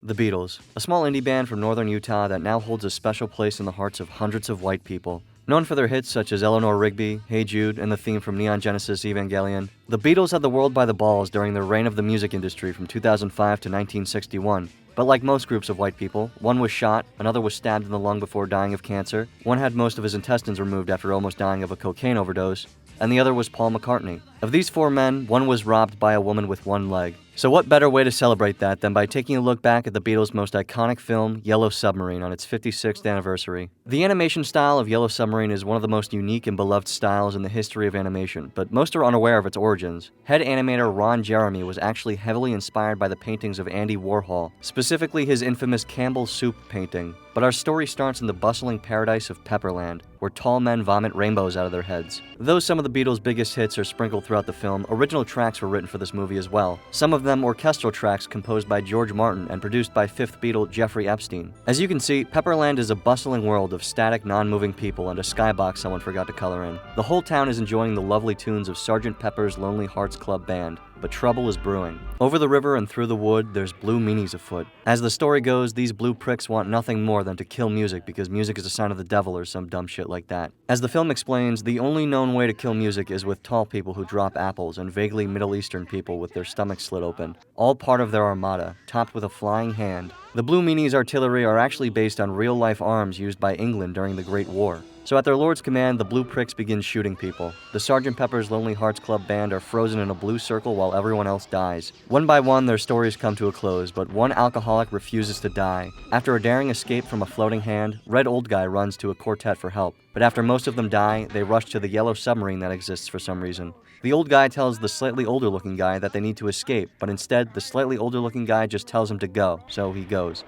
The Beatles, a small indie band from northern Utah that now holds a special place in the hearts of hundreds of white people. Known for their hits such as Eleanor Rigby, Hey Jude, and the theme from Neon Genesis Evangelion, the Beatles had the world by the balls during their reign of the music industry from 2005 to 1961. But like most groups of white people, one was shot, another was stabbed in the lung before dying of cancer, one had most of his intestines removed after almost dying of a cocaine overdose, and the other was Paul McCartney. Of these four men, one was robbed by a woman with one leg. So what better way to celebrate that than by taking a look back at the Beatles' most iconic film, Yellow Submarine, on its 56th anniversary. The animation style of Yellow Submarine is one of the most unique and beloved styles in the history of animation, but most are unaware of its origins. Head animator Ron Jeremy was actually heavily inspired by the paintings of Andy Warhol, specifically his infamous Campbell's Soup painting. But our story starts in the bustling paradise of Pepperland, where tall men vomit rainbows out of their heads. Though some of the Beatles' biggest hits are sprinkled throughout the film, original tracks were written for this movie as well. Some of them orchestral tracks composed by George Martin and produced by fifth Beatle Jeffrey Epstein. As you can see, Pepperland is a bustling world of static, non-moving people and a skybox someone forgot to color in. The whole town is enjoying the lovely tunes of Sgt. Pepper's Lonely Hearts Club Band. But trouble is brewing. Over the river and through the wood, there's blue meanies afoot. As the story goes, these blue pricks want nothing more than to kill music because music is a sign of the devil or some dumb shit like that. As the film explains, the only known way to kill music is with tall people who drop apples and vaguely Middle Eastern people with their stomachs slit open, all part of their armada, topped with a flying hand. The blue meanies artillery are actually based on real-life arms used by England during the Great War. So at their lord's command, the blue pricks begin shooting people. The Sgt. Pepper's Lonely Hearts Club Band are frozen in a blue circle while everyone else dies. One by one, their stories come to a close, but one alcoholic refuses to die. After a daring escape from a floating hand, Red Old Guy runs to a quartet for help. But after most of them die, they rush to the yellow submarine that exists for some reason. The old guy tells the slightly older looking guy that they need to escape, but instead, the slightly older looking guy just tells him to go, so he goes.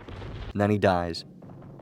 And then he dies.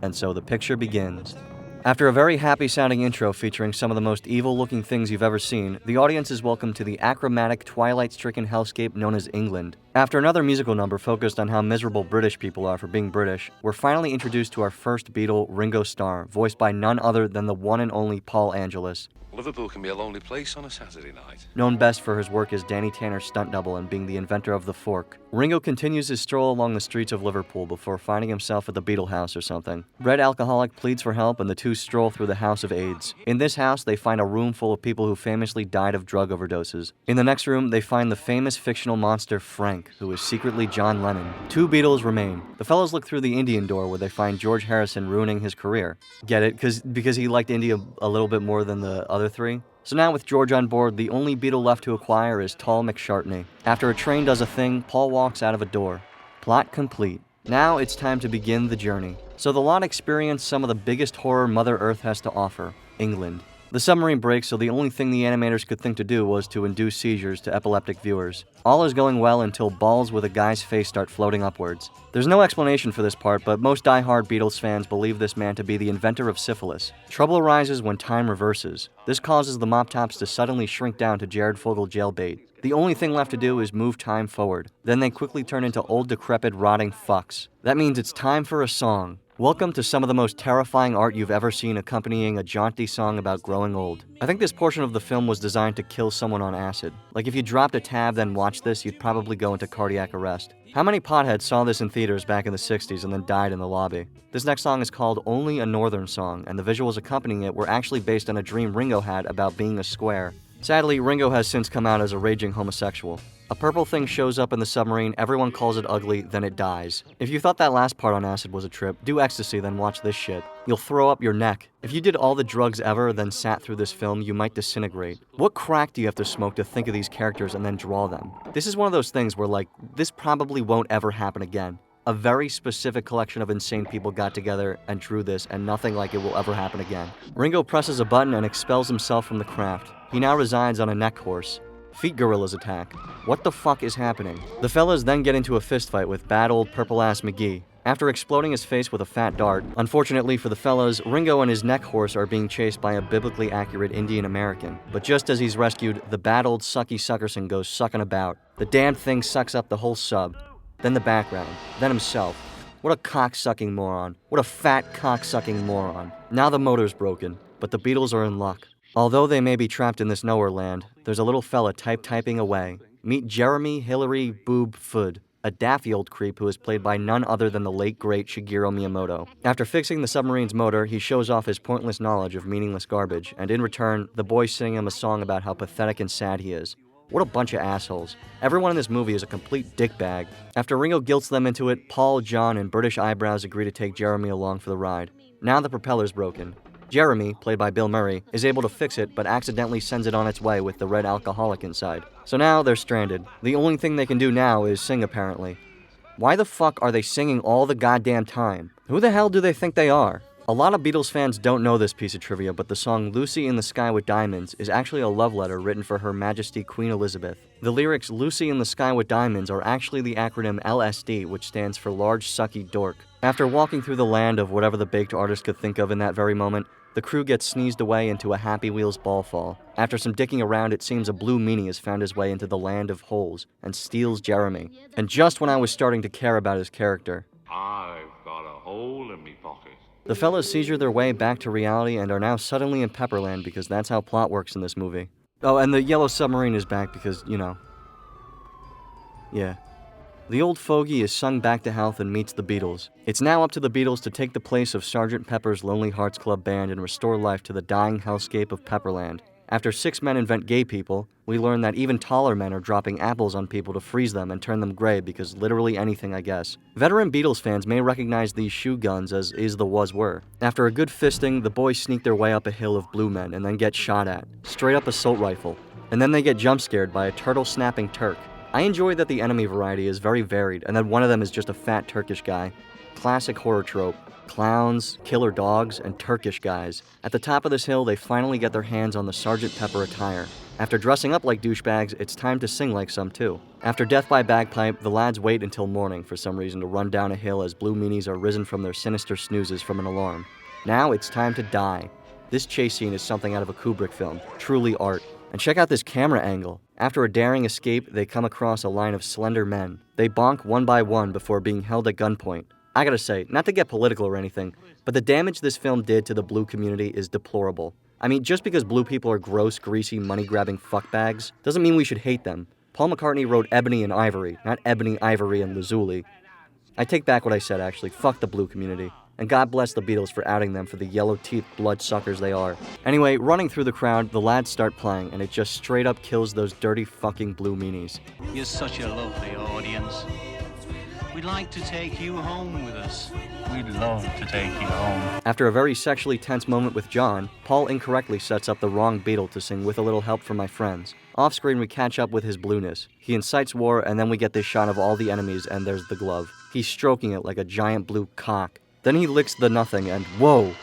And so the picture begins. After a very happy-sounding intro featuring some of the most evil-looking things you've ever seen, the audience is welcomed to the achromatic, twilight-stricken hellscape known as England. After another musical number focused on how miserable British people are for being British, we're finally introduced to our first Beatle, Ringo Starr, voiced by none other than the one and only Paul Angelus. Liverpool can be a lonely place on a Saturday night. Known best for his work as Danny Tanner's stunt double and being the inventor of the fork, Ringo continues his stroll along the streets of Liverpool before finding himself at the Beatle house or something. Red alcoholic pleads for help and the two stroll through the house of AIDS. In this house, they find a room full of people who famously died of drug overdoses. In the next room, they find the famous fictional monster Frank, who is secretly John Lennon. Two Beatles remain. The fellows look through the Indian door where they find George Harrison ruining his career. Get it? Because he liked India a little bit more than the other three? So now with George on board, the only Beatle left to acquire is Tall McShartney. After a train does a thing, Paul walks out of a door. Plot complete. Now it's time to begin the journey. So the lot experience some of the biggest horror Mother Earth has to offer, England. The submarine breaks, so the only thing the animators could think to do was to induce seizures to epileptic viewers. All is going well until balls with a guy's face start floating upwards. There's no explanation for this part, but most die-hard Beatles fans believe this man to be the inventor of syphilis. Trouble arises when time reverses. This causes the mop tops to suddenly shrink down to Jared Fogle jailbait. The only thing left to do is move time forward. Then they quickly turn into old, decrepit, rotting fucks. That means it's time for a song. Welcome to some of the most terrifying art you've ever seen accompanying a jaunty song about growing old. I think this portion of the film was designed to kill someone on acid. Like if you dropped a tab then watched this, you'd probably go into cardiac arrest. How many potheads saw this in theaters back in the 60s and then died in the lobby? This next song is called Only a Northern Song, and the visuals accompanying it were actually based on a dream Ringo had about being a square. Sadly, Ringo has since come out as a raging homosexual. A purple thing shows up in the submarine, everyone calls it ugly, then it dies. If you thought that last part on acid was a trip, do ecstasy, then watch this shit. You'll throw up your neck. If you did all the drugs ever, then sat through this film, you might disintegrate. What crack do you have to smoke to think of these characters and then draw them? This is one of those things where, like, this probably won't ever happen again. A very specific collection of insane people got together and drew this, and nothing like it will ever happen again. Ringo presses a button and expels himself from the craft. He now resides on a neck horse. Feet gorillas attack. What the fuck is happening? The fellas then get into a fistfight with bad old purple-ass McGee. After exploding his face with a fat dart, unfortunately for the fellas, Ringo and his neck horse are being chased by a biblically accurate Indian American. But just as he's rescued, the bad old sucky Suckerson goes sucking about. The damned thing sucks up the whole sub. Then the background. Then himself. What a cock-sucking moron. What a fat cock-sucking moron. Now the motor's broken, but the Beatles are in luck. Although they may be trapped in this nowhere land, there's a little fella typing away. Meet Jeremy Hillary Boob Food, a daffy old creep who is played by none other than the late great Shigeru Miyamoto. After fixing the submarine's motor, he shows off his pointless knowledge of meaningless garbage, and in return, the boys sing him a song about how pathetic and sad he is. What a bunch of assholes. Everyone in this movie is a complete dickbag. After Ringo guilts them into it, Paul, John, and British Eyebrows agree to take Jeremy along for the ride. Now the propeller's broken. Jeremy, played by Bill Murray, is able to fix it, but accidentally sends it on its way with the red alcoholic inside. So now they're stranded. The only thing they can do now is sing, apparently. Why the fuck are they singing all the goddamn time? Who the hell do they think they are? A lot of Beatles fans don't know this piece of trivia, but the song Lucy in the Sky with Diamonds is actually a love letter written for Her Majesty Queen Elizabeth. The lyrics Lucy in the Sky with Diamonds are actually the acronym LSD, which stands for Large Sucky Dork. After walking through the land of whatever the baked artist could think of in that very moment, the crew gets sneezed away into a Happy Wheels ball fall. After some dicking around, it seems a blue meanie has found his way into the land of holes and steals Jeremy. And just when I was starting to care about his character, I've got a hole in me pocket. the fellas seizure their way back to reality and are now suddenly in Pepperland because that's how plot works in this movie. Oh, and the yellow submarine is back because, you know. Yeah. The old fogey is sung back to health and meets the Beatles. It's now up to the Beatles to take the place of Sgt. Pepper's Lonely Hearts Club Band and restore life to the dying hellscape of Pepperland. After 6 men invent gay people, we learn that even taller men are dropping apples on people to freeze them and turn them gray because literally anything, I guess. Veteran Beatles fans may recognize these shoe guns as Is the Was Were. After a good fisting, the boys sneak their way up a hill of blue men and then get shot at. Straight up assault rifle. And then they get jump scared by a turtle-snapping Turk. I enjoy that the enemy variety is very varied and that one of them is just a fat Turkish guy. Classic horror trope. Clowns, killer dogs, and Turkish guys. At the top of this hill, they finally get their hands on the Sgt. Pepper attire. After dressing up like douchebags, it's time to sing like some too. After death by bagpipe, the lads wait until morning for some reason to run down a hill as blue meanies are risen from their sinister snoozes from an alarm. Now it's time to die. This chase scene is something out of a Kubrick film, truly art. And check out this camera angle. After a daring escape, they come across a line of slender men. They bonk one by one before being held at gunpoint. I gotta say, not to get political or anything, but the damage this film did to the blue community is deplorable. I mean, just because blue people are gross, greasy, money-grabbing fuckbags doesn't mean we should hate them. Paul McCartney wrote Ebony and Ivory, not Ebony, Ivory, and Lazuli. I take back what I said, actually. Fuck the blue community. And God bless the Beatles for outing them for the yellow-teethed bloodsuckers they are. Anyway, running through the crowd, the lads start playing, and it just straight up kills those dirty fucking blue meanies. You're such a lovely audience. We'd like to take you home with us. We'd love to take you home. After a very sexually tense moment with John, Paul incorrectly sets up the wrong Beatle to sing With a Little Help from My Friends. Off-screen, we catch up with his blueness. He incites war, and then we get this shot of all the enemies, and there's the glove. He's stroking it like a giant blue cock. Then he licks the nothing, and whoa!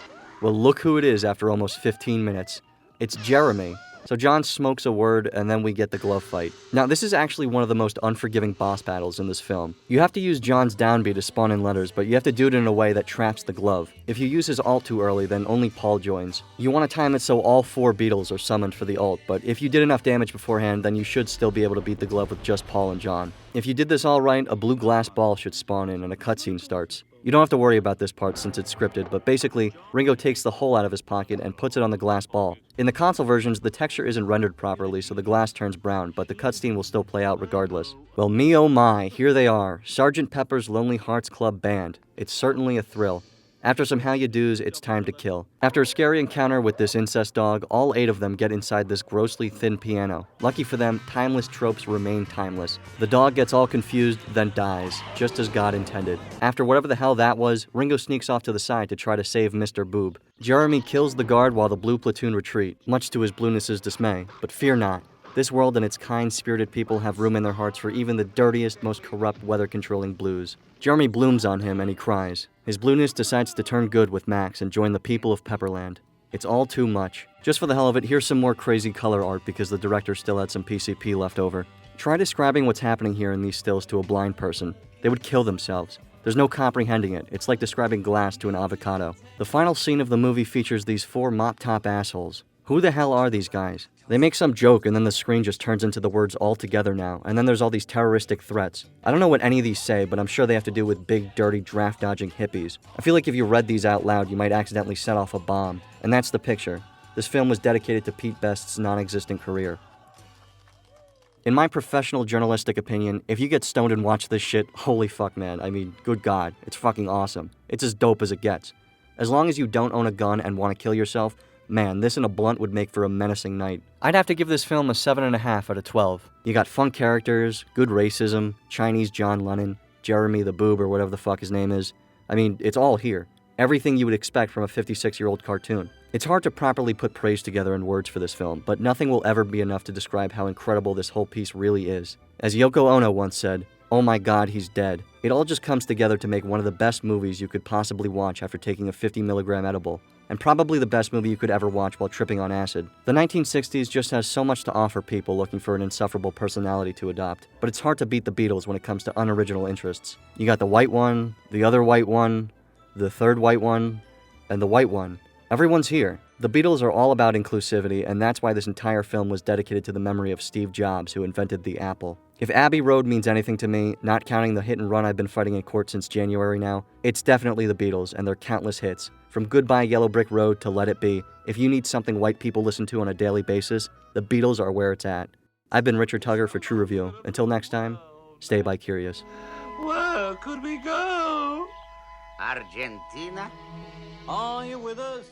Well, look who it is after almost 15 minutes. It's Jeremy. So John smokes a word, and then we get the glove fight. Now, this is actually one of the most unforgiving boss battles in this film. You have to use John's downbeat to spawn in letters, but you have to do it in a way that traps the glove. If you use his ult too early, then only Paul joins. You want to time it so all 4 Beatles are summoned for the ult, but if you did enough damage beforehand, then you should still be able to beat the glove with just Paul and John. If you did this all right, a blue glass ball should spawn in and a cutscene starts. You don't have to worry about this part since it's scripted, but basically, Ringo takes the hole out of his pocket and puts it on the glass ball. In the console versions, the texture isn't rendered properly, so the glass turns brown, but the cutscene will still play out regardless. Well, me oh my, here they are, Sgt. Pepper's Lonely Hearts Club Band. It's certainly a thrill. After some how-you-do's, it's time to kill. After a scary encounter with this incest dog, all 8 of them get inside this grossly thin piano. Lucky for them, timeless tropes remain timeless. The dog gets all confused, then dies, just as God intended. After whatever the hell that was, Ringo sneaks off to the side to try to save Mr. Boob. Jeremy kills the guard while the blue platoon retreat, much to his blueness's dismay. But fear not. This world and its kind-spirited people have room in their hearts for even the dirtiest, most corrupt, weather-controlling blues. Jeremy blooms on him and he cries. His blueness decides to turn good with Max and join the people of Pepperland. It's all too much. Just for the hell of it, here's some more crazy color art because the director still had some PCP left over. Try describing what's happening here in these stills to a blind person. They would kill themselves. There's no comprehending it. It's like describing glass to an avocado. The final scene of the movie features these 4 mop-top assholes. Who the hell are these guys? They make some joke and then the screen just turns into the words all together now, and then there's all these terroristic threats. I don't know what any of these say, but I'm sure they have to do with big, dirty, draft-dodging hippies. I feel like if you read these out loud, you might accidentally set off a bomb. And that's the picture. This film was dedicated to Pete Best's non-existent career. In my professional journalistic opinion, if you get stoned and watch this shit, holy fuck, man. I mean, good God, it's fucking awesome. It's as dope as it gets. As long as you don't own a gun and want to kill yourself, man, this and a blunt would make for a menacing night. I'd have to give this film a 7.5 out of 12. You got fun characters, good racism, Chinese John Lennon, Jeremy the Boob or whatever the fuck his name is. I mean, it's all here. Everything you would expect from a 56-year-old cartoon. It's hard to properly put praise together in words for this film, but nothing will ever be enough to describe how incredible this whole piece really is. As Yoko Ono once said, "Oh my God, he's dead." It all just comes together to make one of the best movies you could possibly watch after taking a 50-milligram edible, and probably the best movie you could ever watch while tripping on acid. The 1960s just has so much to offer people looking for an insufferable personality to adopt, but it's hard to beat the Beatles when it comes to unoriginal interests. You got the white one, the other white one, the third white one, and the white one. Everyone's here. The Beatles are all about inclusivity, and that's why this entire film was dedicated to the memory of Steve Jobs, who invented the Apple. If Abbey Road means anything to me, not counting the hit and run I've been fighting in court since January now, it's definitely the Beatles and their countless hits. From Goodbye Yellow Brick Road to Let It Be, if you need something white people listen to on a daily basis, the Beatles are where it's at. I've been Richard Tugger for True Review. Until next time, stay bi-curious. Where could we go? Argentina? Are you with us?